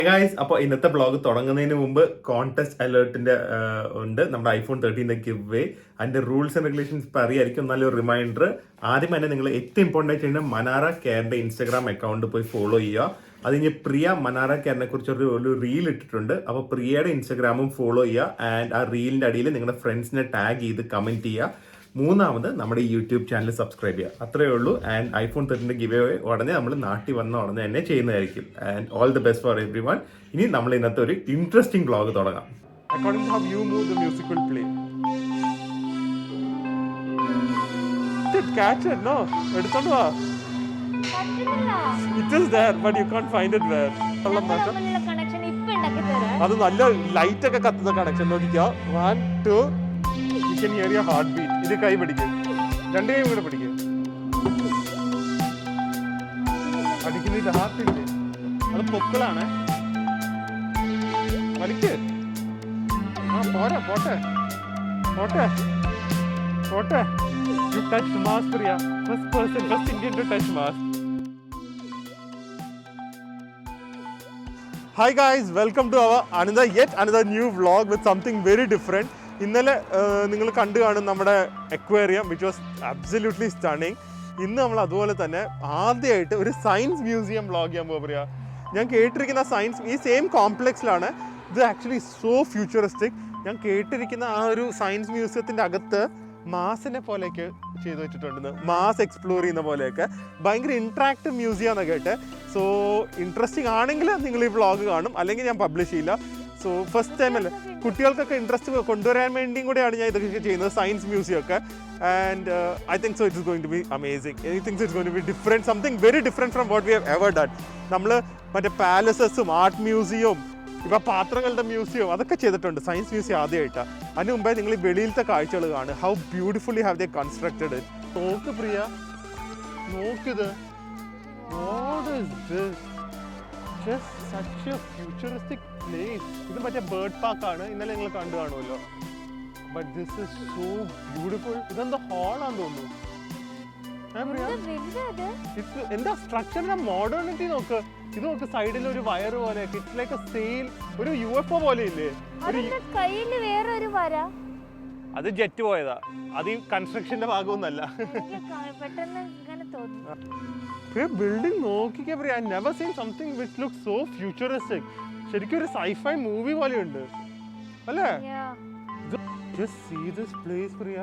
Guys, അപ്പോൾ ഇന്നത്തെ blog തുടങ്ങുന്നതിന് മുമ്പ് കോൺടെസ്റ്റ് അലേർട്ടിന്റെ ഉണ്ട് നമ്മുടെ iPhone 13 ഗിവ് വേ. അതിന്റെ റൂൾസ് ആൻഡ് റെഗുലേഷൻസ് ഇപ്പോൾ അറിയായിരിക്കും. നല്ലൊരു റിമൈൻഡർ. ആദ്യം തന്നെ നിങ്ങൾ ഏറ്റവും ഇമ്പോർട്ടൻ്റ് ആയിട്ട് മനാറ കെയറിന്റെ ഇൻസ്റ്റാഗ്രാം അക്കൗണ്ട് പോയി ഫോളോ ചെയ്യുക. അത് കഴിഞ്ഞ് പ്രിയ മനാറ കെയറിനെ കുറിച്ച് ഒരു റീൽ ഇട്ടിട്ടുണ്ട്. അപ്പോൾ പ്രിയയുടെ ഇൻസ്റ്റാഗ്രാമും ഫോളോ ചെയ്യുക. ആൻഡ് ആ റീലിന്റെ അടിയിൽ നിങ്ങളുടെ ഫ്രണ്ട്സിനെ ടാഗ് ചെയ്ത് കമന്റ് ചെയ്യുക. മൂന്നാമത് നമ്മുടെ യൂട്യൂബ് ചാനൽ സബ്സ്ക്രൈബ് ചെയ്യുക. അത്രയേ ഉള്ളൂ. ആൻഡ് iPhone 13 ഗിവ് അവേ ഉടനെ നമ്മൾ നാട്ടിൽ വന്ന ഉടനെ തന്നെ ചെയ്യുന്നതായിരിക്കും. And all the best for every one. ഇനി നമ്മൾ ഇന്നത്തെ ഒരു ഇൻട്രസ്റ്റിംഗ് വ്ളോഗ് തുടങ്ങാം. According to how you move, the music will play. Catch it, no? എടുത്തോണ്ട് വാ. It is there, but you can't find it where. അത് നല്ല ലൈറ്റ് ഒക്കെ കത്തുന്ന കണക്ഷൻ നോക്കിക്കോ. 1 2 you can hear your heartbeat. ഇത് കൈ പിടിക്കും, രണ്ട് കൈ കൂടെ പിടിക്കും. അടിക്കുന്നില്ല, ഹാർട്ട് ഇല്ലേ? അത് പൊക്കളാണ്. വലിക്ക്. പോരെ പോട്ടെ പോട്ടെ പോട്ടെ. You touched Mars, Priya. First person, first Indian to touch Mars. Hi guys, welcome to our yet another new vlog with something very different. ഇന്നലെ നിങ്ങൾ കണ്ടു കാണും നമ്മുടെ aquarium, which was absolutely stunning. ഇന്ന് നമ്മൾ അതുപോലെ തന്നെ ആദ്യമായിട്ട് ഒരു സയൻസ് മ്യൂസിയം വ്ളോഗ് ചെയ്യാൻ പോകുക. പറയാ, ഞാൻ കേട്ടിരിക്കുന്ന സയൻസ് ഈ സെയിം കോംപ്ലക്സിലാണ്. ഇത് ആക്ച്വലി സോ ഫ്യൂച്ചറിസ്റ്റിക്. ഞാൻ കേട്ടിരിക്കുന്ന ആ ഒരു സയൻസ് മ്യൂസിയത്തിൻ്റെ അകത്ത് മാസിനെ പോലെയൊക്കെ ചെയ്തു വെച്ചിട്ടുണ്ടെന്ന്, മാസ് എക്സ്പ്ലോർ ചെയ്യുന്ന പോലെയൊക്കെ. ഭയങ്കര ഇൻട്രാക്റ്റീവ് മ്യൂസിയം എന്നൊക്കെ കേട്ട്. സോ ഇൻട്രസ്റ്റിംഗ് ആണെങ്കിൽ നിങ്ങൾ ഈ വ്ളോഗ് കാണും, അല്ലെങ്കിൽ ഞാൻ പബ്ലിഷ് ചെയ്യില്ല. സോ ഫസ്റ്റ് ടൈം അല്ലേ, കുട്ടികൾക്കൊക്കെ ഇൻട്രസ്റ്റ് കൊണ്ടുവരാൻ വേണ്ടിയും കൂടെയാണ് ഞാൻ ഇതൊക്കെ ചെയ്യുന്നത്, സയൻസ് മ്യൂസിയം ഒക്കെ. And I think so it's going to be amazing. I think so it's going to be different, something very different from what we have ever done. നമ്മൾ മറ്റേ പാലസസും ആർട്ട് മ്യൂസിയവും ഇപ്പോൾ പാത്രങ്ങളുടെ മ്യൂസിയം അതൊക്കെ ചെയ്തിട്ടുണ്ട്. സയൻസ് മ്യൂസിയം ആദ്യമായിട്ടാണ്. അതിന് മുമ്പേ നിങ്ങൾ ഈ വെളിയിലത്തെ കാഴ്ചകൾ കാണുക. How beautifully have they constructed it. നോക്ക് പ്രിയ, നോക്കിത്. What is this? Just such a futuristic place. ഇത് മറ്റേ ബേർഡ് പാർക്കാണ്, ഇന്നലെ നിങ്ങൾ കണ്ടു കാണുമല്ലോ. But this is so beautiful. ഇതെന്താ ഹാളാന്ന് തോന്നുന്നു. എന്താ സ്ട്രക്ചറിന്റെ മോഡേണിറ്റി നോക്ക്. ഇത് നോക്ക്, സൈഡിൽ ഒരു വയർ പോലെ, ഇറ്റ്സ് ലൈക്ക് എ സെയിൽ, ഒരു UFO പോലെ ഇല്ലേ? അത് ജെറ്റ് പോയതാ, അത് ഈ കൺസ്ട്രക്ഷന്റെ ഭാഗമൊന്നല്ല. ബിൽഡിംഗ് നോക്കിക്കേ Priya. I never seen something which look so futuristic. ശരിക്കും ഒരു സൈഫൈ മൂവി പോലെയുണ്ട് അല്ലേ? Just see this place Priya.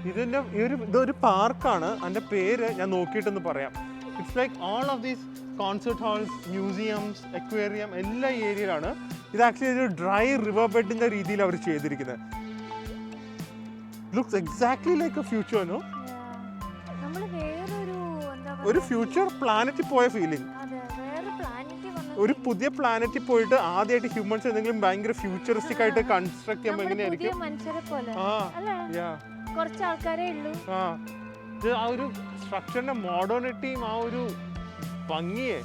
ഇതിന്റെ ഇതൊരു പാർക്കാണ്. അതിന്റെ പേര് ഞാൻ നോക്കിയിട്ടൊന്ന് പറയാം. It's like all of these concert halls, museums, aquarium എല്ലാ ഏരിയയിലാണ്. ഇത് ആക്ച്വലി ഒരു ഡ്രൈ റിവർ ബെഡിന്റെ രീതിയിൽ അവർ ചെയ്തിരിക്കുന്നത്. Looks exactly like a future, no? ഒരു ഫ്യൂച്ചർ പ്ലാനറ്റിൽ പോയ ഫീലിംഗ്. ഒരു പുതിയ പ്ലാനറ്റിൽ പോയിട്ട് ആദ്യമായിട്ട് ഹ്യൂമൻസ് എന്തെങ്കിലും ഭയങ്കര ഫ്യൂച്ചറിസ്റ്റിക് ആയിട്ട് കൺസ്ട്രക്ട് ചെയ്യുമ്പോൾ എങ്ങനെയായിരിക്കും? ആ ഒരു സ്ട്രക്ചറിന്റെ മോഡേണിറ്റിയും ആ ഒരു ഭംഗിയെ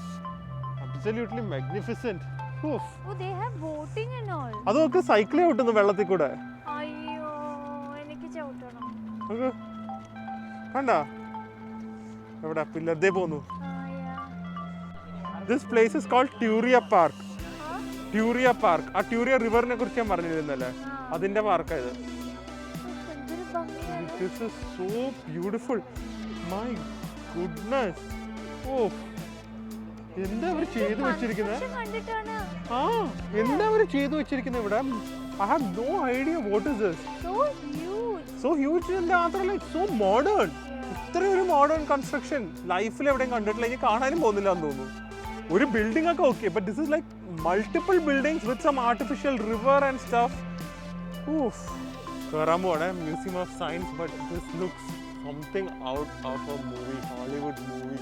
അബ്സല്യൂട്ട്ലി മാഗ്നിഫിസന്റ്. അതൊക്കെ സൈക്കിൾ ചവിട്ടുന്നു വെള്ളത്തിൽ കൂടെ. കണ്ടാ എവിടെ പിള്ളേ പോന്നു. This place is called Turia park. Turia park, ആ ട്യൂറിയ റിവറിനെ കുറിച്ച് ഞാൻ പറഞ്ഞിരുന്നല്ലേ, അതിന്റെ പാർക്കായത്. This is so beautiful. My goodness. Oh, എന്താ അവർ ചെയ്തു വെച്ചിരിക്കുന്നത്? എന്താ അവർ ചെയ്തു വെച്ചിരിക്കുന്നത് ഇവിടെ? I have no idea what is this. So huge. എന്താ മാത്രമല്ല, it's so modern. ഇത്രയൊരു മോഡേൺ കൺസ്ട്രക്ഷൻ ലൈഫിൽ എവിടെയും കണ്ടിട്ടില്ല. ഇനി കാണാനും പോകുന്നില്ല എന്ന് തോന്നുന്നു. ഒരു ബിൽഡിംഗ് ഒക്കെ okay, but this is like multiple buildings with some artificial river and stuff. Of, കയറാൻ പോവാണ് museum of science. But this looks something out of a movie, Hollywood movie.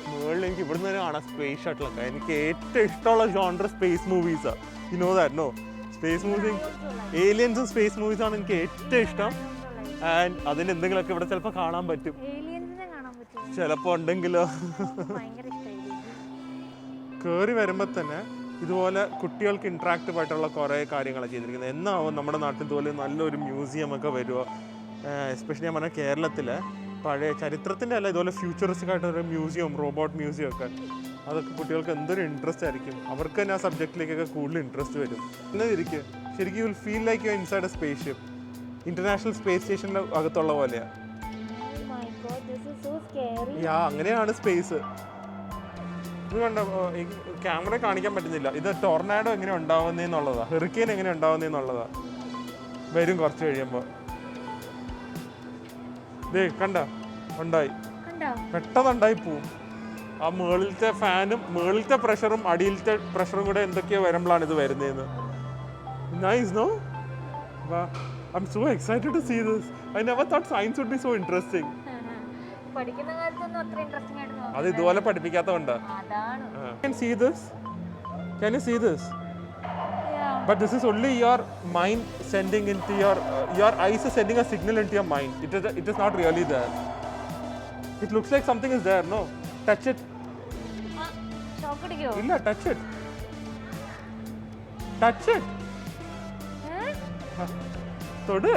മുകളിൽ എനിക്ക് ഇവിടെ നിന്ന് കാണാം സ്പേസ് ഷട്ടിലൊക്കെ. എനിക്ക് ഏറ്റവും ഇഷ്ടമുള്ള ജോൺറർ സ്പേസ് മൂവീസാണ്. You know that, no? Space movies, ഏലിയൻസും സ്പേസ് മൂവീസാണ് എനിക്ക് ഏറ്റവും ഇഷ്ടം. ആൻഡ് അതിന് എന്തെങ്കിലുമൊക്കെ ഇവിടെ ചിലപ്പോൾ കാണാൻ പറ്റും, ചിലപ്പോൾ ഉണ്ടെങ്കിലോ. കയറി വരുമ്പോൾ തന്നെ ഇതുപോലെ കുട്ടികൾക്ക് ഇൻട്രാക്റ്റീവ് ആയിട്ടുള്ള കുറേ കാര്യങ്ങളാണ് ചെയ്തിരിക്കുന്നത്. എന്നാവും നമ്മുടെ നാട്ടിൽ ഇതുപോലെ നല്ലൊരു മ്യൂസിയം ഒക്കെ വരുമോ? എസ്പെഷ്യലി ഞാൻ പറഞ്ഞാൽ കേരളത്തിൽ പഴയ ചരിത്രത്തിൻ്റെ അല്ല, ഇതുപോലെ ഫ്യൂച്ചറിസ്റ്റിക് ആയിട്ടൊരു മ്യൂസിയം, റോബോട്ട് മ്യൂസിയം ഒക്കെ അതൊക്കെ കുട്ടികൾക്ക് എന്തൊരു ഇൻട്രസ്റ്റ് ആയിരിക്കും. അവർക്ക് തന്നെ ആ സബ്ജക്റ്റിലേക്കൊക്കെ കൂടുതൽ ഇൻട്രസ്റ്റ് വരും. എന്നത് ഇരിക്കും ശരിക്കും you will feel like you inside A space ship. International space സ്റ്റേഷൻ്റെ അകത്തുള്ള പോലെയാണ്. അങ്ങനെയാണ് സ്പേസ്. ഇത് കണ്ട ക്യാമറ കാണിക്കാൻ പറ്റുന്നില്ല. ഇത് ടൊർണാഡോ എങ്ങനെ ഉണ്ടാവുന്നതെന്നുള്ളതാ, ഹെറിക്കെയിൻ എങ്ങനെ ഉണ്ടാവുന്നതെന്നുള്ളതാ. വരും കുറച്ച് കഴിയുമ്പോൾ. ദേ കണ്ട ഉണ്ടായി, പെട്ടെന്ന് ഉണ്ടായി പോവും. ആ മുകളിലത്തെ ഫാനും മുകളിലത്തെ പ്രഷറും അടിയിലത്തെ പ്രഷറും കൂടെ എന്തൊക്കെയോ വരുമ്പോഴാണ് ഇത് വരുന്നതെന്ന്. Nice no? I'm so excited to see this. I never thought science would be so interesting. അത് ഇതുപോലെ പഠിപ്പിക്കാത്തതുകൊണ്ട്. Can see this? Can you see this? But this is only your mind sending into your eyes is sending a signal into your mind. It is not really there. It looks like something is there. No, touch it. Illa, touch it. Touch it. Todu.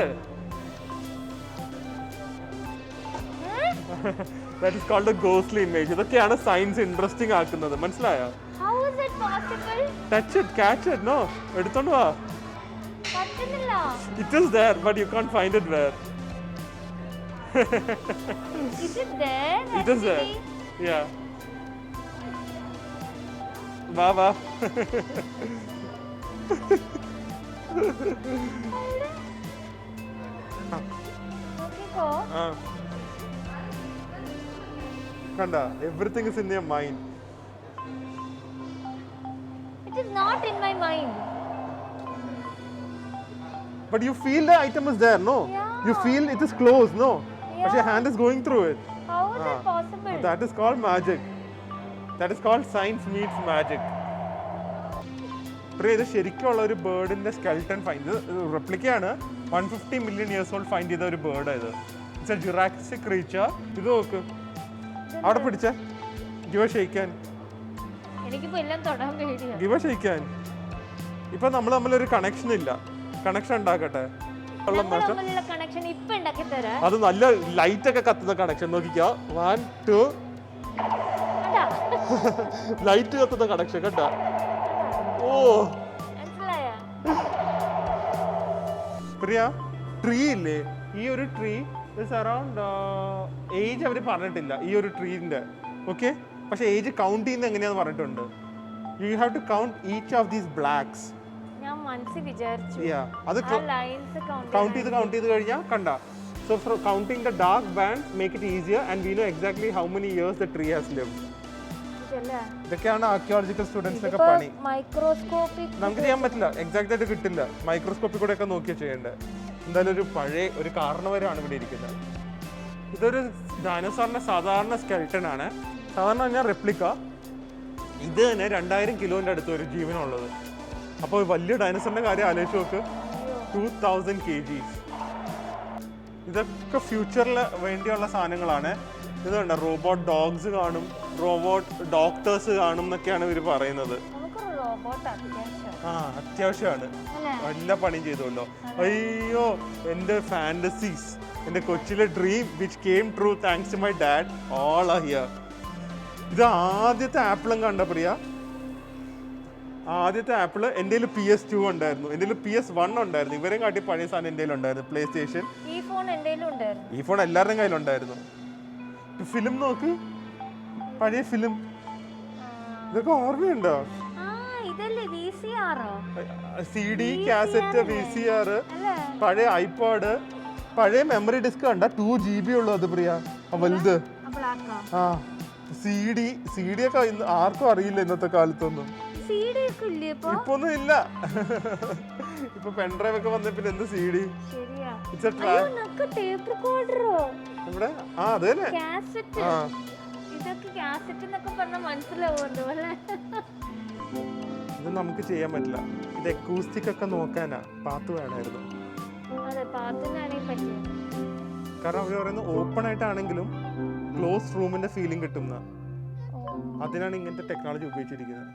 That is called a ghostly image. ഇതൊക്കെയാണ് science interesting ആക്കുന്നത്. മനസ്സിലായോ? How is it possible? Touch it, catch it. No, എടുത്തോണ്ട് വാ. പറ്റുന്നില്ല. It is there, but you can't find it where. Is it there? It is there. Yeah. വാ. നോക്കിക്കോ. കണ്ട, everything is in your mind. It is not in my mind. But you feel the item is there, no? Yeah. You feel it is close, no? Yeah. But your hand is going through it. How is it possible? That is called magic. That is called science meets magic. ഇത് ശരിക്കുള്ള ഒരു ബേർഡിന്റെ skeleton find. ഇത് റെപ്ലിക്കയാണ്. 150 million years old find ചെയ്ത ഒരു bird. ഇത് it's A Jurassic creature. ഇത് നോക്ക്, അവിടെ പിടിച്ച ഗിവ ഷെയ്ക്കാൻ. എനിക്കിപ്പോ എല്ലാം തൊടാൻ പേടിയാ. ഗിവ ഷെയ്ക്കാൻ. ഇപ്പൊ നമ്മൾ തമ്മിലൊരു കണക്ഷൻ ഇല്ല. കണക്ഷൻ ഉണ്ടാക്കട്ടെ. കണക്ഷൻ ഇപ്പൊ ഉണ്ടാക്കി തരാം. അത് നല്ല ലൈറ്റ് ഒക്കെ കത്തുന്ന കണക്ഷൻ. നോക്കിക്കോ, 1 2 ലൈറ്റ് കത്തുന്ന കണക്ഷൻ കണ്ട. ഓ പ്രിയ, ട്രീ ഇല്ലേ, ഈ ഒരു ട്രീ അറൗണ്ട് ഏജ് അവർ പറഞ്ഞിട്ടില്ല ഈ ഒരു ട്രീന്റെ. ഓക്കെ, പക്ഷെ ഏജ് കൗണ്ട് ചെയ്യുന്നത് എങ്ങനെയാന്ന് പറഞ്ഞിട്ടുണ്ട്. You have to count each of these blacks. ഞാൻ മനസ്സിൽ വിചാരിച്ചു അത് കൗണ്ട് ചെയ്ത് കഴിഞ്ഞാൽ കണ്ട. So for counting the dark band make it easier and we know exactly how many years the tree has lived. ഇതൊക്കെയാണ് ആർക്കിയോളജിക്കൽ സ്റ്റുഡൻസിനൊക്കെ പണി. മൈക്രോസ്കോപ്പിക് നമുക്ക് ചെയ്യാൻ പറ്റില്ല, എക്സാക്ട് ആയിട്ട് കിട്ടില്ല. മൈക്രോസ്കോപ്പിൽ കൂടെ ഒക്കെ നോക്കിയാൽ ചെയ്യേണ്ടത്. എന്തായാലും ഒരു പഴയ ഒരു കാരണവരാണ് ഇവിടെ ഇരിക്കുന്നത്. ഇതൊരു ഡൈനോസറിന്റെ സാധാരണ സ്കെൽട്ടൺ ആണ്. സാധാരണ ഞാൻ റെപ്ലിക്ക. ഇത് തന്നെ 2000 കിലോന്റെ അടുത്ത് ഒരു ജീവനുള്ളത്. അപ്പോൾ വലിയ ഡൈനോസറിന്റെ കാര്യം ആലോചിച്ച് നോക്ക്. 2000 kg. ഇതൊക്കെ ഫ്യൂച്ചറിൽ വേണ്ടിയുള്ള സാധനങ്ങളാണ്. ഇത് കണ്ട, റോബോട്ട് ഡോഗ്സ് കാണും, റോബോട്ട് ഡോക്ടേഴ്സ് കാണും എന്നൊക്കെയാണ് ഇവർ പറയുന്നത്. അത്യാവശ്യമാണ്. എല്ലാ പണിയും ചെയ്തോല്ലോ. അയ്യോ, എൻ്റെ ഫാന്റസീസ്, എൻ്റെ കൊച്ചിലെ dream which came true thanks to my dad, all are here. ഇത് ആദ്യത്തെ ആപ്പിളും കണ്ട പ്രിയ. ആദ്യത്തെ ആപ്പിള് എൻ്റെ PS2 ഉണ്ടായിരുന്നു, എൻ്റെ PS1 ഉണ്ടായിരുന്നു. ഇവരെ കാട്ടി പഴയ സാധനം എൻ്റെ ഉണ്ടായിരുന്നു, പ്ലേ സ്റ്റേഷൻ. ഈ ഫോൺ എല്ലാവരുടെയും കയ്യിലുണ്ടായിരുന്നു. ഫിലിം നോക്ക്, പഴയ ഫിലിം. ഇതൊക്കെ ഓർമ്മയുണ്ടോ? CD, കാസറ്റ്, VCR, പഴയ ഐപോഡ്, പഴയ മെമ്മറി ഡിസ്ക് കണ്ട 2 GB ഉള്ളു. അത് പ്രിയ വലുത്. ആ CD ഒക്കെ ആർക്കും അറിയില്ല ഇന്നത്തെ കാലത്തൊന്നും. ഇപ്പൊ ഒന്നും ഇല്ല. ഇപ്പൊ പെൻഡ്രൈവ് ഒക്കെ വന്ന പിന്നെ എന്ത് CD? ഇവിടെ അത് തന്നെ. ഇത് നമുക്ക് ചെയ്യാൻ പറ്റില്ല. ഇത് അക്കൂസ്റ്റിക് ഒക്കെ നോക്കാനാ പാത്ത് വേണമായിരുന്നു. കാരണം അവര് പറയുന്നത് ഓപ്പൺ ആയിട്ടാണെങ്കിലും ക്ലോസ് റൂമിന്റെ ഫീലിംഗ് കിട്ടുന്ന, അതിനാണ് ഇങ്ങനത്തെ ടെക്നോളജി ഉപയോഗിച്ചിരിക്കുന്നത്.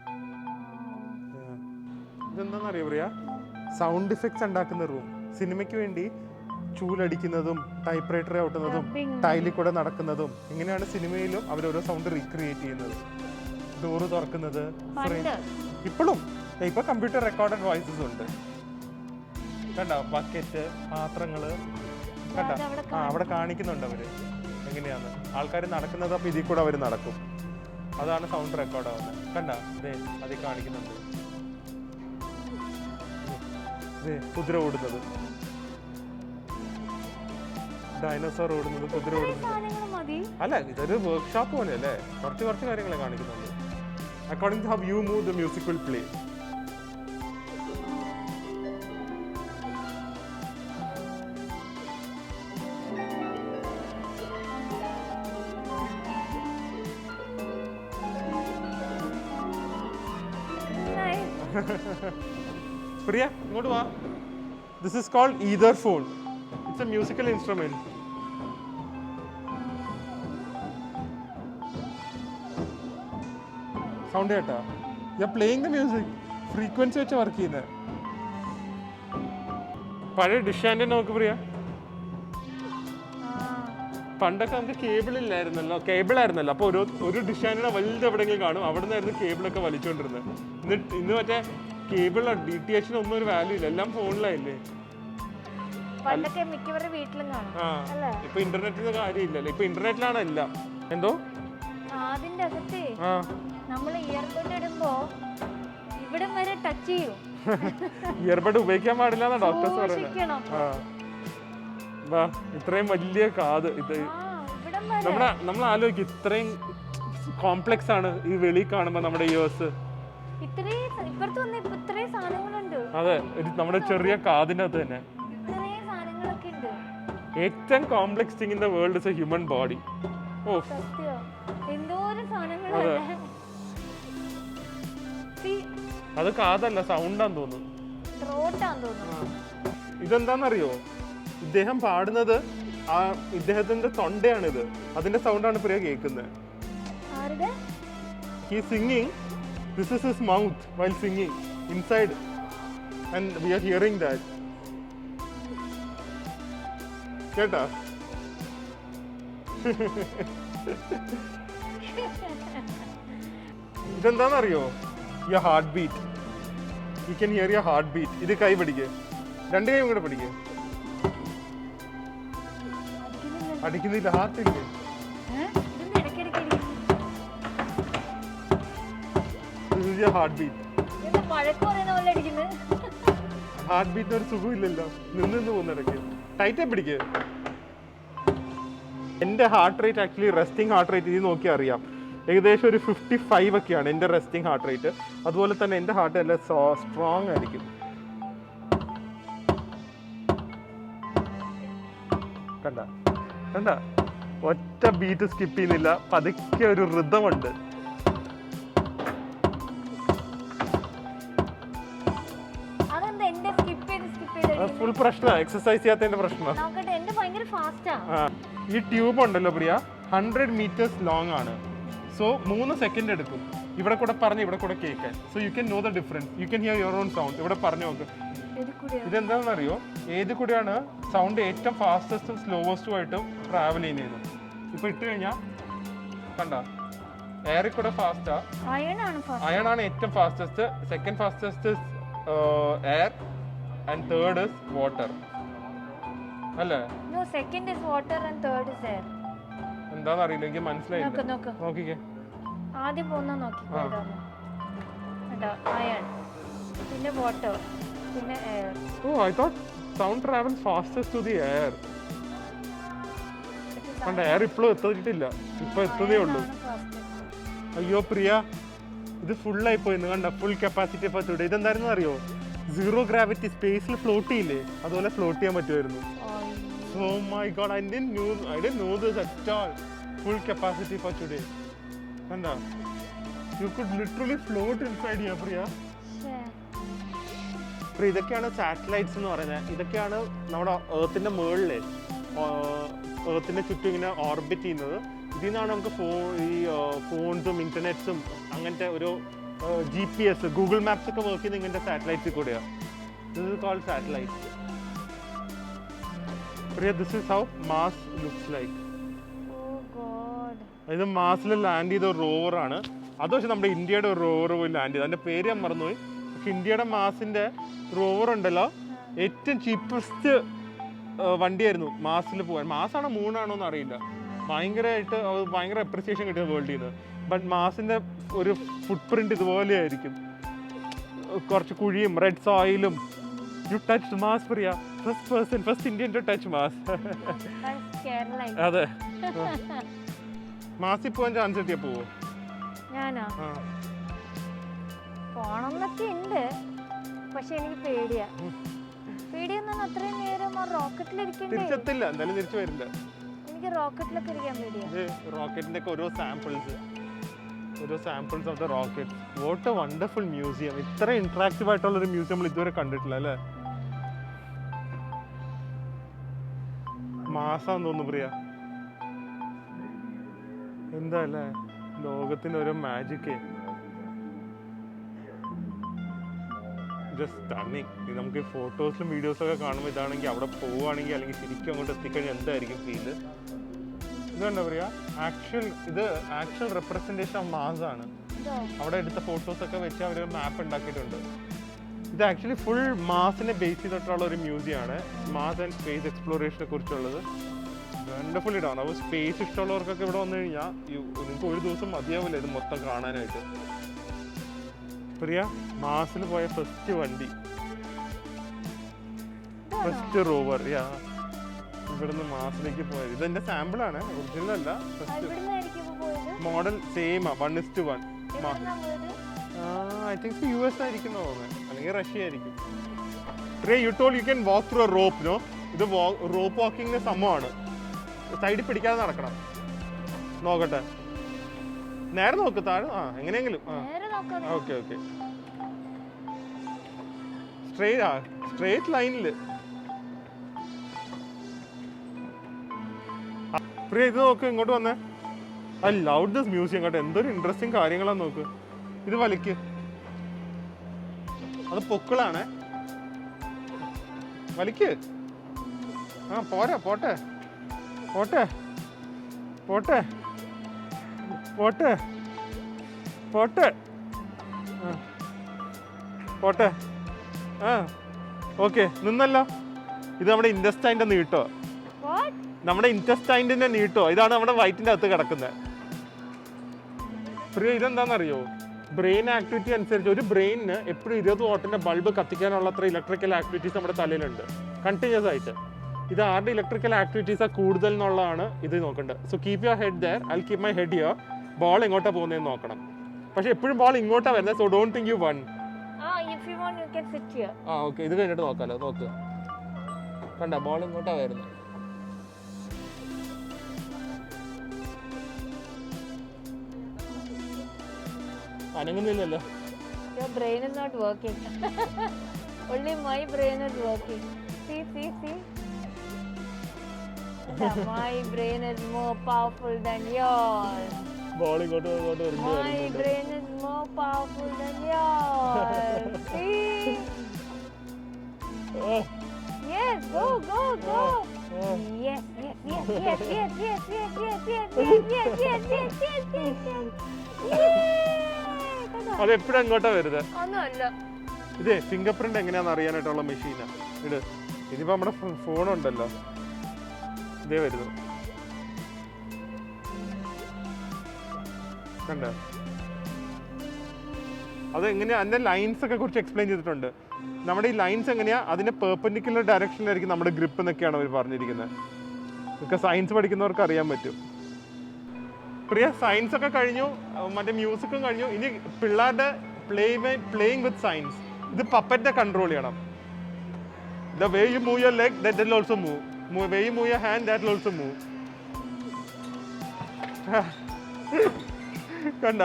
ഇതെന്താണെന്നറിയോ പ്രിയ? സൗണ്ട് ഇഫക്ട്സ് ഉണ്ടാക്കുന്ന റൂം. സിനിമയ്ക്ക് വേണ്ടി ചൂലടിക്കുന്നതും ടൈപ്പ് റൈറ്റർ ഔട്ടുന്നതും ടൈലിൽ കൂടെ നടക്കുന്നതും ഇങ്ങനെയാണ് സിനിമയിലും അവർ ഓരോ സൗണ്ട് റീക്രിയേറ്റ് ചെയ്യുന്നത്. ഡോറ് തുറക്കുന്നത്. പണ്ട് ഇപ്പോഴും ഇപ്പൊ കമ്പ്യൂട്ടർ റെക്കോർഡഡ് വോയിസസ് ഉണ്ട്. കണ്ടോ ബക്കറ്റ്, പാത്രങ്ങള് കണ്ടോ? ആ അവിടെ കാണിക്കുന്നുണ്ട് അവര് എങ്ങനെയാന്ന്. ആൾക്കാർ നടക്കുന്നത് അപ്പൊ ഇതിൽ കൂടെ അവര് നടക്കും. അതാണ് സൗണ്ട് റെക്കോർഡ് ആവുന്നത്. കണ്ടോ അതിൽ കാണിക്കുന്നുണ്ട്. കുതിര ഓടുന്നത്, ഡൈനോസർ ഓടുന്നത്, കുതിര ഓടുന്നത്. അല്ല ഇതൊരു വർക്ക്ഷോപ്പ് പോലെ അല്ലേ? കുറച്ച് കാര്യങ്ങളെ കാണിക്കുന്നുണ്ട്. According to how you move the music will play. Priya ഇങ്ങോട്ട് വാ. This is called ether phone. It's a musical instrument. Sound കേട്ടാ? You are playing the music. Frequency വെച്ച് വർക്ക് ചെയ്യുന്നത്. പഴയ ഡിഷ് ആൻഡ് നോക്ക് പ്രിയ. പണ്ടൊക്കെ നമുക്ക് കേബിൾ ആയിരുന്നല്ലോ. അപ്പോൾ ഒരു ഡിഷ് ആൻറ്റിനെ വലുത് എവിടെയെങ്കിലും കാണും. അവിടെ നിന്നായിരുന്നു കേബിളൊക്കെ വലിച്ചുകൊണ്ടിരുന്നത്. ഇന്ന് മറ്റേ കേബിൾ DTH ഒന്നും ഒരു വാല്യൂ ഇല്ല. എല്ലാം ഫോണിലായില്ലേ? ഇപ്പൊ ഇന്റർനെറ്റിന്റെ കാര്യമില്ലല്ലോ. ഇപ്പൊ ഇന്റർനെറ്റിലാണ് എല്ലാം. എന്തോ അതിന്റെ അകത്തെ നമ്മള് ഇയർബഡ് ഇടുമ്പോ ഇവിടെ വരെ ടച്ച് ചെയ്യും. ഇയർബഡ് ഉപയോഗിക്കാൻ പാടില്ല ഡോക്ടേഴ്സ് പറയുന്നത്. ഇത്രയും വലിയ കാത് ഇത് നമ്മൾ ആലോചിക്കും. ഇത്രയും കോംപ്ലക്സ് ആണ് ഈ വെളി കാണുമ്പോ നമ്മുടെ ഇയേഴ്സ്. അതെ, നമ്മുടെ ചെറിയ കാതിനകത്ത് തന്നെ ഏറ്റവും complex thing in the world is a human body. ഓ അത് കാതല്ല, സൗണ്ടാന്ന് തോന്നുന്നു. ഇതെന്താന്നറിയോ? ഇദ്ദേഹം പാടുന്നത് ഇദ്ദേഹത്തിന്റെ തൊണ്ടയാണിത്. അതിന്റെ സൗണ്ടാണ് പ്രിയ കേൾക്കുന്നത്. He is singing. This is his mouth while singing inside, and we are hearing that. കേട്ടാ? ഇതെന്താന്നറിയോ? Your heartbeat. You can hear your heartbeat. ഇത് കൈ പിടിക്ക്, രണ്ട് കൈയും കൂടെ പിടിക്ക്. അടിക്കുന്നില്ല, ഹാർട്ട് ഇല്ലേ? This is your heartbeat. Heart ബീറ്റിന് ഒരു സുഖമില്ലല്ലോ. നിന്ന് പോകുന്നിടയ്ക്ക് ടൈറ്റായി പിടിക്ക്. എൻ്റെ heart rate actually resting heart rate ഇത് നോക്കി അറിയാം. ഏകദേശം ഒരു 55 ഒക്കെയാണ് എൻ്റെ റെസ്റ്റിംഗ് ഹാർട്ട് റേറ്റ്. അതുപോലെ തന്നെ എൻ്റെ ഹാർട്ട് എല്ലാം സ്ട്രോങ് ആയിരിക്കും. കണ്ട ഒറ്റ ബീറ്റ് സ്കിപ്പ് ചെയ്യുന്നില്ല. പതുക്കെ ഒരു റിതമുണ്ട്. ഫുൾ പ്രശ്നമാണ്, എക്സസൈസ് ചെയ്യാത്തതിന്റെ പ്രശ്നം. ഈ ട്യൂബ് ഉണ്ടല്ലോ പ്രിയ, 100 meters ലോങ് ആണ്. സോ 3 സെക്കൻഡ് എടുക്കും ഇവിടെ കൂടെ പറഞ്ഞ് ഇവിടെ കൂടെ കേൾക്കാൻ. So you can know the difference. You can hear your own sound. ഇവിടെ പറഞ്ഞു നോക്ക്. ഇതെന്താണെന്ന് അറിയോ? ഏത് കൂടെയാണ് സൗണ്ട് ഏറ്റവും ഫാസ്റ്റസ്റ്റും സ്ലോവസ്റ്റും ആയിട്ടും ട്രാവൽ ചെയ്യുന്നത്? ഇപ്പൊ ഇട്ട് കഴിഞ്ഞാൽ കണ്ട, എയറിൽ കൂടെ ഫാസ്റ്റാ. അയൺ ആണ് ഏറ്റവും fastest. Second fastest air and third is water. അല്ലേ? No, second is water and third is air. എന്താന്ന് അറിയില്ല, എനിക്ക് മനസ്സിലായില്ല. നോക്കിക്കേ, ആദ്യം പോകുന്ന നോക്കിക്കോ. ഇതാണ് അയൺ, പിന്നെ വാട്ടർ, പിന്നെ air. Oh, I thought sound travels fastest to the air. കണ്ട, എയർ ഇപ്പോഴും എത്തിയിട്ടില്ല, ഇപ്പൊ എത്തുന്നേ ഉള്ളൂ. അയ്യോ പ്രിയ, ഇത് ഫുള്ളായി പോയിന്ന്. കണ്ട, ഫുൾ കപ്പാസിറ്റി ഫോർ ടുഡേ. ഇതെന്തായിരുന്നു അറിയോ? സീറോ ഗ്രാവിറ്റി, സ്പേസിൽ ഫ്ലോട്ട് ചെയ്യില്ലേ, അതുപോലെ ഫ്ലോട്ട് ചെയ്യാൻ പറ്റുമായിരുന്നു. Oh my god, I didn't know this at all. Full capacity for today. Kanda, you could literally float inside here, Priya. Priya, ഇതൊക്കെയാണ് സാറ്റലൈറ്റ്സ് എന്ന് പറയുന്നത്. ഇതൊക്കെയാണ് നമ്മുടെ എർത്തിന്റെ മുകളിൽ, എർത്തിന്റെ ചുറ്റും ഇങ്ങനെ ഓർബിറ്റ് ചെയ്യുന്നത്. ഇതിൽ നിന്നാണ് നമുക്ക് ഫോൺസും ഇന്റർനെറ്റ്സും അങ്ങനത്തെ ഒരു GPS, ഗൂഗിൾ മാപ്സ് ഒക്കെ വർക്ക് ചെയ്യുന്ന ഇങ്ങനത്തെ സാറ്റലൈറ്റ്സിൽ കൂടെയാണ്. This is called satellites. Priya, this is how Mars looks like. Oh God. ഇത് മാർസിൽ ലാൻഡ് ചെയ്ത റോവർ ആണ്. അത് പക്ഷെ നമ്മുടെ ഇന്ത്യയുടെ ഒരു റോവർ പോയി ലാൻഡ് ചെയ്തു. അതിന്റെ പേര് ഞാൻ മറന്നുപോയി. പക്ഷെ ഇന്ത്യയുടെ മാസിന്റെ റോവർ ഉണ്ടല്ലോ, ഏറ്റവും ചീപ്പസ്റ്റ് വണ്ടിയായിരുന്നു മാസിൽ പോകാൻ. മാസാണോ മൂണാണോ എന്ന് അറിയില്ല. ഭയങ്കരമായിട്ട് ഭയങ്കര അപ്രിസിയേഷൻ കിട്ടിയ വേൾഡിൽ നിന്ന്. ബട്ട് മാസിന്റെ ഒരു ഫുട് പ്രിന്റ് ഇതുപോലെയായിരിക്കും, കുറച്ച് കുഴിയും റെഡ് സോയിലും. You touch Mars Priya, first person, first Indian to touch Mars. അതെ, മാസിൽ പോകാൻ ചാൻസ് കിട്ടിയാ പോവോ? ഞാനോ പോണമെന്നൊക്കെ ഉണ്ട്, പക്ഷെ എനിക്ക് പേടിയാ. പേടിയെന്ന് പറഞ്ഞാൽ അത്രയും നേരം ആ റോക്കറ്റിലിരിക്കണ്ടേ. തിരിച്ചെത്തില്ല, എന്തായാലും തിരിച്ചു വരില്ല. എനിക്ക് റോക്കറ്റിലൊക്കെ ഇരിക്കാൻ പേടിയാ. റോക്കറ്റിന്റെ ഒക്കെ ഓരോ samples of the rocket. What A wonderful museum. ഇത്ര ഇന്ററാക്റ്റീവ് ആയിട്ടുള്ള ഒരു മ്യൂസിയം നമ്മൾ ഇതുവരെ കണ്ടിട്ടില്ല അല്ലേ? മാസാന്ന് തോന്നുന്നു പ്രിയ. എന്താ അല്ലേ, ലോകത്തിന് ഓരോ മാജിക്കേ. Just stunning. ഇത് നമുക്ക് ഫോട്ടോസിലും വീഡിയോസൊക്കെ കാണുമ്പോൾ ഇതാണെങ്കിൽ അവിടെ പോവുകയാണെങ്കിൽ അല്ലെങ്കിൽ ശരിക്കും അങ്ങോട്ട് എത്തിക്കഴിഞ്ഞാൽ എന്തായിരിക്കും ഫീല്? ഇതുണ്ടോ പറയാ, ആക്ച്വൽ റെപ്രസെന്റേഷൻ ഓഫ് മാസ് ആണ്. അവിടെ എടുത്ത ഫോട്ടോസൊക്കെ വെച്ച് അവർ മാപ്പ് ഉണ്ടാക്കിയിട്ടുണ്ട്. ഇത് ആക്ച്വലി ഫുൾ മാസിനെ ബേസ് ചെയ്തിട്ടുള്ള ഒരു മ്യൂസിയം ആണ്. മാസ് ആൻഡ് സ്പേസ് എക്സ്പ്ലോറേഷനെ കുറിച്ചുള്ളത്. വണ്ടർഫുൾ ഇടാണ്. അപ്പോൾ സ്പേസ് ഇഷ്ടമുള്ളവർക്കൊക്കെ ഇവിടെ വന്നു കഴിഞ്ഞാൽ നിങ്ങൾക്ക് ഒരു ദിവസം മതിയാവില്ല ഇത് മൊത്തം കാണാനായിട്ട്. പ്രിയ, മാസിൽ പോയ ഫസ്റ്റ് വണ്ടി, ഫസ്റ്റ് റോവർ. ഇവിടുന്ന് മാസിലേക്ക് പോയത്. ഇതെന്റെ സാമ്പിൾ ആണ്, ഒറിജിനൽ അല്ല. Model same 1:1. I think US ആയിരിക്കും തോന്നുന്നത്, അല്ലെങ്കിൽ റഷ്യ ആയിരിക്കും. You told you can walk through a rope. No, ഇത് റോപ്പ് വാക്കിങ്ങിന്റെ സംഭവമാണ്. സൈഡിൽ പിടിക്കാതെ നടക്കണം. നോക്കട്ടെ, നേരെ നോക്ക്, താഴെ. എങ്ങനെയെങ്കിലും. Okay straight ലൈനില്. പ്രിയ, ഇത് നോക്ക്, ഇങ്ങോട്ട് വന്നേ. ഐ ലവ് ദിസ് മ്യൂസിയം കേട്ടോ. എന്തൊരു ഇൻട്രസ്റ്റിംഗ് കാര്യങ്ങളാണ് നോക്ക്. ഇത് വലിക്ക്, അത് പൊക്കിളാണ്. വലിക്ക്. പോരാ, പോട്ടെ പോട്ടെ പോട്ടെ പോട്ടെ പോട്ടെ പോട്ടെ. ഓക്കെ, നിന്നല്ലോ. ഇത് നമ്മുടെ ഇൻറ്റസ്റ്റൈൻ്റെ നീട്ടോ, നമ്മുടെ ഇൻറ്റസ്റ്റൈൻ്റെ നീട്ടോ. ഇതാണ് നമ്മുടെ വയറ്റിൻ്റെ അകത്ത് കിടക്കുന്നത്. പ്രിയ, ഇതെന്താണെന്നറിയോ? ബ്രെയിൻ ആക്ടിവിറ്റി അനുസരിച്ച് ഒരു ബ്രെയിനിന് എപ്പോഴും 20 വാട്ടിൻ്റെ ബൾബ് കത്തിക്കാനുള്ള അത്ര ഇലക്ട്രിക്കൽ ആക്ടിവിറ്റീസ് നമ്മുടെ തലയിലുണ്ട് കണ്ടിന്യൂസ് ആയിട്ട്. ഇത് ആരുടെ ഇലക്ട്രിക്കൽ ആക്ടിവിറ്റീസാണ് കൂടുതൽ എന്നുള്ളതാണ് ഇത് നോക്കേണ്ടത്. So keep your head there, I keep my head here. Ball എങ്ങോട്ടാണ് പോകുന്നതെന്ന് നോക്കണം. പക്ഷെ എപ്പോഴും ബോൾ ഇങ്ങോട്ടാണ് വരുന്നത്. So don't think you won. Okay, ഇത് കഴിഞ്ഞിട്ട് നോക്കാലോ. നോക്ക്, കണ്ട ബോൾ ഇങ്ങോട്ടാണ് വരുന്നത്. അനങ്ങുന്നില്ലല്ലോ. Your brain is not working. Only my brain is working. See. My brain is more powerful than yours. Ball ഇങ്ങോട്ട് വരുന്നു. My brain is more powerful than yours. See? Yes, go. Yes. അത് എപ്പോഴും അങ്ങോട്ടാ വരുന്നത്. ഒന്നുമല്ല, ഇതേ ഫിംഗർ പ്രിന്റ് എങ്ങനെയാന്ന് അറിയാനായിട്ടുള്ള മെഷീനാ. ഇതിപ്പോ നമ്മുടെ ഫോണുണ്ടല്ലോ, ഇതേ വരുന്നു. കണ്ട, അത് എങ്ങനെയാ, അതിന്റെ ലൈൻസ് ഒക്കെ കുറിച്ച് എക്സ്പ്ലെയിൻ ചെയ്തിട്ടുണ്ട്. നമ്മുടെ ഈ ലൈൻസ് എങ്ങനെയാ, അതിന്റെ പെർപെൻഡിക്കുലർ ഡയറക്ഷനിലായിരിക്കും നമ്മുടെ ഗ്രിപ്പ് എന്നൊക്കെയാണ് അവർ പറഞ്ഞിരിക്കുന്നത്. ഇതൊക്കെ സയൻസ് പഠിക്കുന്നവർക്ക് അറിയാൻ പറ്റും. പ്രിയ, സയൻസ് ഒക്കെ കഴിഞ്ഞു, മറ്റേ മ്യൂസിക്കും കഴിഞ്ഞു. ഇനി പിള്ളേരുടെ പ്ലേയിങ് വിത്ത് സയൻസ്. ഇത് പപ്പറ്റിനെ കൺട്രോൾ ചെയ്യണം. The way you move your leg, that will also move. The way you move your hand, that will also move. കണ്ട,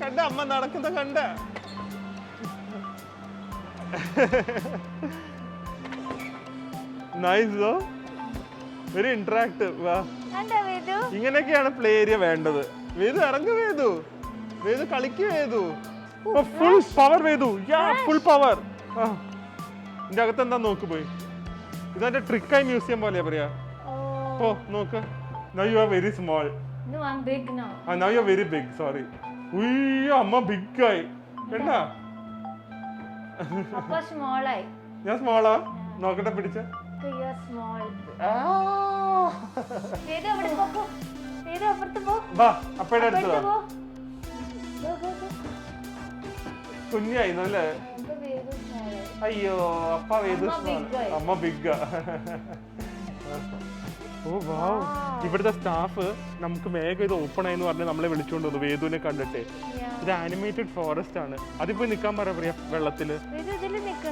കണ്ട അമ്മ നടക്കുന്ന കണ്ട. Nice, very interactive. ഇങ്ങനെയൊക്കെയാണ് പ്ലേ ഏരിയ വേണ്ടത്. വേദു ഇറങ്ങു, വേദു കളിക്ക്, full power Vedu. Full power. ഇതിന്റെ അകത്ത് എന്താ നോക്ക് പോയി. ഇതെന്റെ ട്രിക്കായി മ്യൂസിയം പോലെയാ പറയാ. നോക്ക്. Now you are very small. No, I'm big now. Now you're very big. Sorry. ഉയ്യോ അമ്മ ബിഗ് ആയി കണ്ടാ. Papa small ആയി. ഞാൻ സ്മോളാ നോക്കട്ടെ പിടിച്ച. You are small. വേദു അവിടെ പോ. വേദു അപ്പുറത്ത് പോ. വാ അപ്പയുടെ അടുത്ത് വാ. പോ. Go. കുഞ്ഞായി അല്ലേ? ഇപ്പൊ വേദു small ആയി. അയ്യോ അപ്പ വേദു അമ്മ ബിഗ്. ഓ വാവ്. ഇവിടുത്തെ സ്റ്റാഫ് നമുക്ക് വേഗം ഇത് ഓപ്പൺ ആയെന്ന് പറഞ്ഞ് നമ്മളെ വിളിച്ചുകൊണ്ട് വന്നു വേദുവിനെ കണ്ടിട്ട്. ഇത് ആനിമേറ്റഡ് ഫോറസ്റ്റ് ആണ്. അതിപ്പോ നിക്കാൻ പറയാ വെള്ളത്തില്. വേദു ഇതില് നിക്ക്.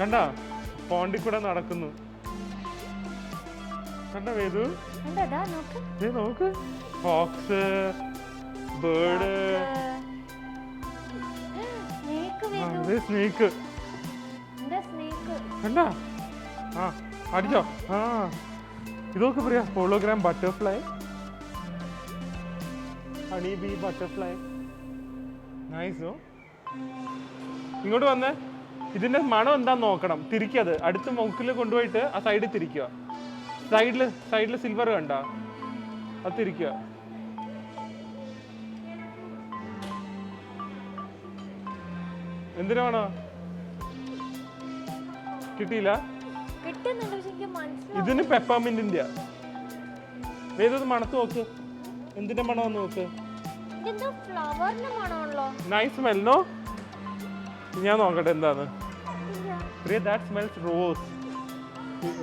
കണ്ടാ പോണ്ടിൽ കൂടെ നടക്കുന്നു. കണ്ട വേദു എന്താ നോക്ക്. നോക്ക് ഫോക്സ് ബേർഡ് സ്നേക്ക് കണ്ടാ. ആ അടിച്ചോ. ആ ഇതൊക്കെ പറയാ hologram butterfly honey bee butterfly. നൈസോ. ഇങ്ങോട്ട് വന്നേ. ഇതിന്റെ മണം എന്താന്ന് നോക്കണം. തിരിക്കത് അടുത്ത മൂക്കിൽ കൊണ്ടുപോയിട്ട് ആ സൈഡിൽ തിരിക്കുക. സൈഡില് സിൽവർ കണ്ട അത് തിരിക്കുക. എന്തിനാണോ കിട്ടിയില്ല? ഇതിന് പെപ്പർമിന്റിന്റെ വേദത് മണത്ത് നോക്ക്. എന്തിന്റെ മണം നോക്ക്. Nice smell no. ഞാൻ നോക്കട്ടെ എന്താണ്. Priya that smells rose.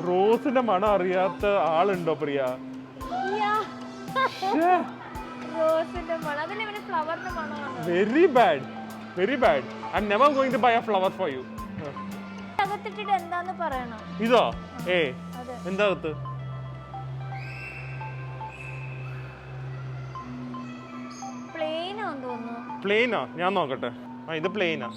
റോസിന്റെ മണം അറിയാത്ത ആളുണ്ടോ Priya? Very bad. I'm never going to buy a flower for you. ഇതോ എന്താ അകത്ത്? പ്ലെയിനാ? ഞാൻ നോക്കട്ടെ. ആ ഇത് പ്ലെയിനാ.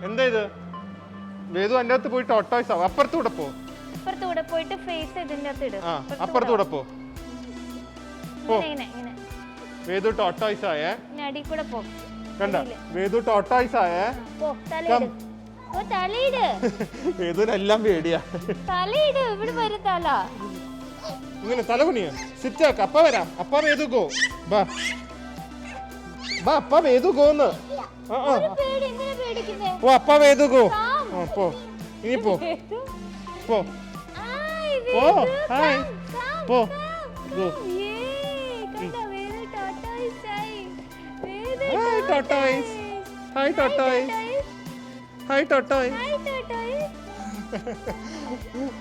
എന്താ ഇത്? വേദു എന്റെ അകത്ത് പോയിട്ട് ടോട്ടോയ്സ് ആവും. അപ്പുറത്തൂടെ പോ. അപ്പുറത്തൂടെ പോ. വേദു ടോട്ടോയ്സ് ആയേ. കണ്ട വേദു ടോട്ടോയ്സ് ആയേ. വേദുനെല്ലാം പേടിയാ. ഇങ്ങനെ തലകുനിയ സിറ്റാക്ക്. അപ്പ വരാം. അപ്പ വേദു ഗോ. ബാ അപ്പ വേദു ഗോന്ന്. ഓ അപ്പ വേദു ഗോ. പോ ഇനി പോ. ഹായ് പോ ഗോ. Hi tortoise.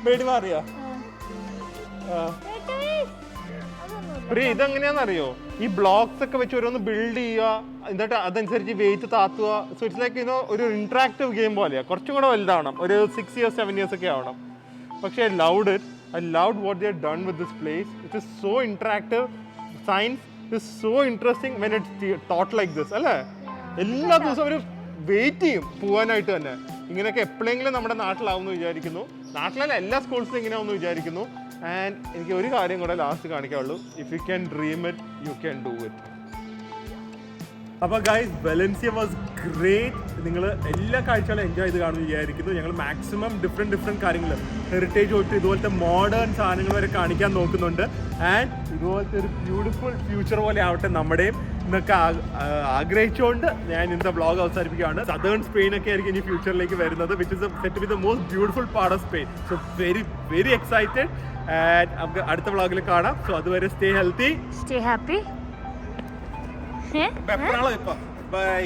പേടി മാറിയാ? പ്രിയ ഇതെങ്ങനെയാണെന്നറിയോ? ഈ ബ്ലോക്സ് ഒക്കെ വെച്ച് ഓരോന്ന് ബിൽഡ് ചെയ്യുക, എന്നിട്ട് അതനുസരിച്ച് വെയിറ്റ് താത്തുക. സോ ഇറ്റ്സ് ലൈക്ക് ഒരു ഇന്ററാക്റ്റീവ് ഗെയിം പോലെയാണ്. കുറച്ചും കൂടെ വലുതാവണം. ഒരു 6 years 7 years ഒക്കെ ആവണം. പക്ഷേ I loved what they have done with this place. It is so interactive. Science is so interesting when it's taught like this. അല്ലേ? എല്ലാ ദിവസവും ഒരു വെയിറ്റ് ചെയ്യും പോകാനായിട്ട് തന്നെ. ഇങ്ങനെയൊക്കെ എപ്പോഴെങ്കിലും നമ്മുടെ നാട്ടിലാവുമെന്ന് വിചാരിക്കുന്നു. നാട്ടിലല്ല, എല്ലാ സ്കൂൾസിലും ഇങ്ങനെയാവുമെന്ന് വിചാരിക്കുന്നു. ആൻഡ് എനിക്ക് ഒരു കാര്യം കൂടെ ലാസ്റ്റ് കാണിക്കാവുള്ളൂ. If you can dream it you can do it. അപ്പോൾ ഗൈസ് വെലൻസിയ വാസ് ഗ്രേറ്റ്. നിങ്ങൾ എല്ലാ കാഴ്ചകളും എൻജോയ് ചെയ്ത് കാണുമെന്ന് വിചാരിക്കുന്നു. ഞങ്ങൾ മാക്സിമം ഡിഫറെൻറ്റ് കാര്യങ്ങൾ ഹെറിറ്റേജ് തൊട്ട് ഇതുപോലത്തെ മോഡേൺ സാധനങ്ങൾ വരെ കാണിക്കാൻ നോക്കുന്നുണ്ട്. ആൻഡ് ഇതുപോലത്തെ ഒരു ബ്യൂട്ടിഫുൾ ഫ്യൂച്ചർ പോലെ ആവട്ടെ നമ്മുടെയും എന്നൊക്കെ ആഗ്രഹിച്ചുകൊണ്ട് ഞാൻ ഇന്നത്തെ വ്ളോഗ് അവസാനിപ്പിക്കുകയാണ്. സദേൺ സ്പെയിനൊക്കെ ആയിരിക്കും ഇനി ഫ്യൂച്ചറിലേക്ക് വരുന്നത്, which is set with the most beautiful part of Spain. So very excited. And നമുക്ക് അടുത്ത വ്ളോഗിൽ കാണാം. സോ അതുവരെ stay healthy, stay happy. By.